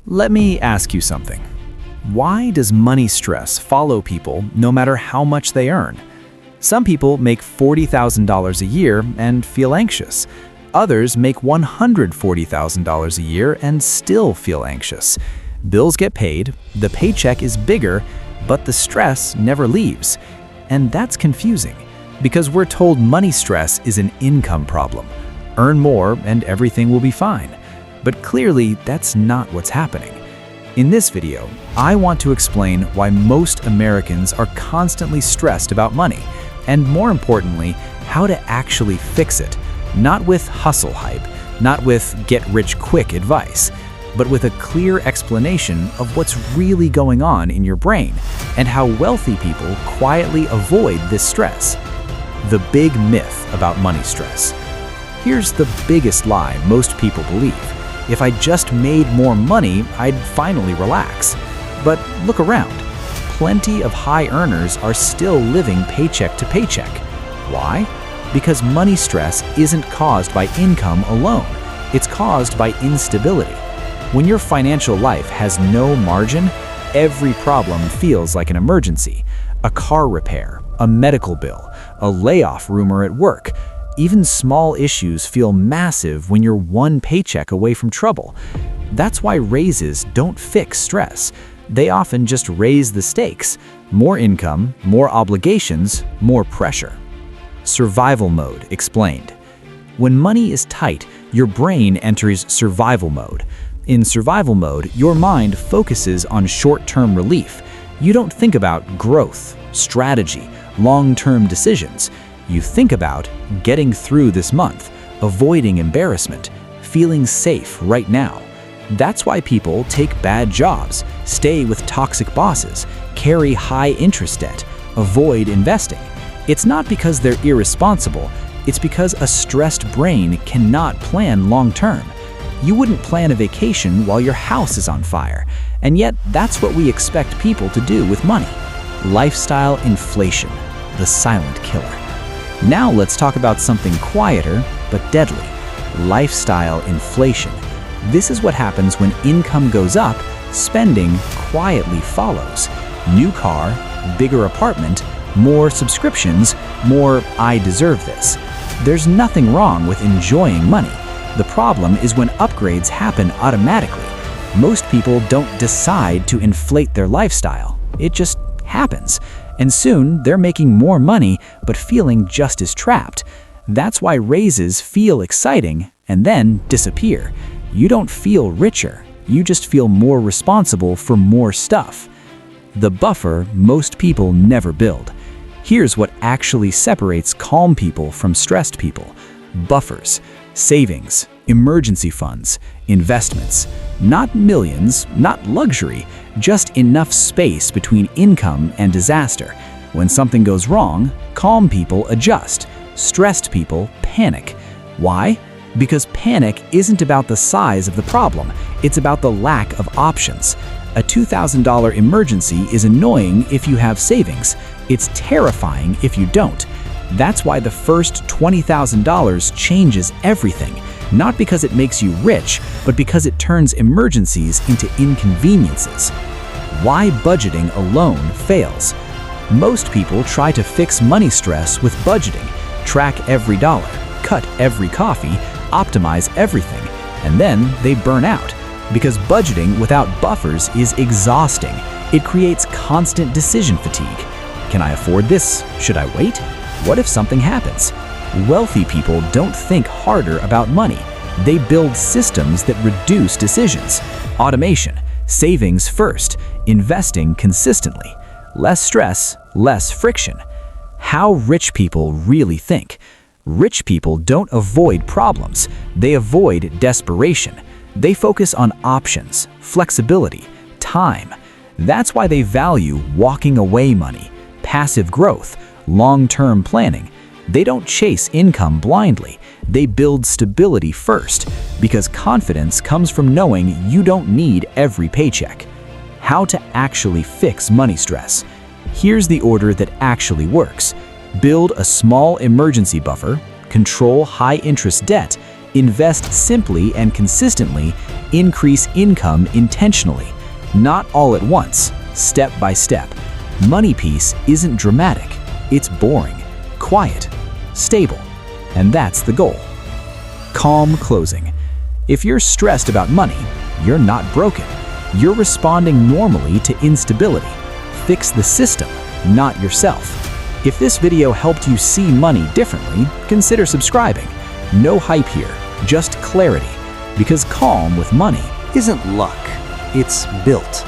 Let me ask you something. Why does money stress follow people no matter how much they earn? Some people make $40,000 a year and feel anxious. Others make $140,000 a year and still feel anxious. Bills get paid, the paycheck is bigger, but the stress never leaves. And that's confusing, because we're told money stress is an income problem. Earn more and everything will be fine. But clearly, that's not what's happening. In this video, I want to explain why most Americans are constantly stressed about money, and more importantly, how to actually fix it, not with hustle hype, not with get-rich-quick advice, but with a clear explanation of what's really going on in your brain and how wealthy people quietly avoid this stress. The big myth about money stress. Here's the biggest lie most people believe. If I just made more money, I'd finally relax. But look around. Plenty of high earners are still living paycheck to paycheck. Why? Because money stress isn't caused by income alone. It's caused by instability. When your financial life has no margin, every problem feels like an emergency. A car repair, a medical bill, a layoff rumor at work. Even small issues feel massive when you're one paycheck away from trouble. That's why raises don't fix stress. They often just raise the stakes. More income, more obligations, more pressure. Survival mode explained. When money is tight, your brain enters survival mode. In survival mode, your mind focuses on short-term relief. You don't think about growth, strategy, long-term decisions. You think about getting through this month, avoiding embarrassment, feeling safe right now. That's why people take bad jobs, stay with toxic bosses, carry high interest debt, avoid investing. It's not because they're irresponsible, it's because a stressed brain cannot plan long-term. You wouldn't plan a vacation while your house is on fire, and yet that's what we expect people to do with money. Lifestyle inflation, the silent killer. Now let's talk about something quieter but deadly. Lifestyle inflation. This is what happens when income goes up, spending quietly follows. New car, bigger apartment, more subscriptions, more "I deserve this." There's nothing wrong with enjoying money. The problem is when upgrades happen automatically. Most people don't decide to inflate their lifestyle. It just happens. And soon, they're making more money, but feeling just as trapped. That's why raises feel exciting and then disappear. You don't feel richer, you just feel more responsible for more stuff. The buffer most people never build. Here's what actually separates calm people from stressed people. Buffers, savings, emergency funds, investments. Not millions, not luxury, just enough space between income and disaster. When something goes wrong, calm people adjust. Stressed people panic. Why? Because panic isn't about the size of the problem, it's about the lack of options. A $2,000 emergency is annoying if you have savings. It's terrifying if you don't. That's why the first $20,000 changes everything. Not because it makes you rich, but because it turns emergencies into inconveniences. Why budgeting alone fails. Most people try to fix money stress with budgeting, track every dollar, cut every coffee, optimize everything, and then they burn out. Because budgeting without buffers is exhausting. It creates constant decision fatigue. Can I afford this? Should I wait? What if something happens? Wealthy people don't think harder about money. They build systems that reduce decisions. Automation, savings first, investing consistently. Less stress, less friction. How rich people really think. Rich people don't avoid problems. They avoid desperation. They focus on options, flexibility, time. That's why they value walking away money, passive growth, long-term planning. They don't chase income blindly. They build stability first, because confidence comes from knowing you don't need every paycheck. How to actually fix money stress. Here's the order that actually works. Build a small emergency buffer, control high-interest debt, invest simply and consistently, Increase income intentionally, not all at once, step by step. Money peace isn't dramatic, it's boring, quiet, stable, and that's the goal. Calm closing. If you're stressed about money, you're not broken. You're responding normally to instability. Fix the system, not yourself. If this video helped you see money differently, consider subscribing. No hype here, just clarity. Because calm with money Isn't luck, it's built.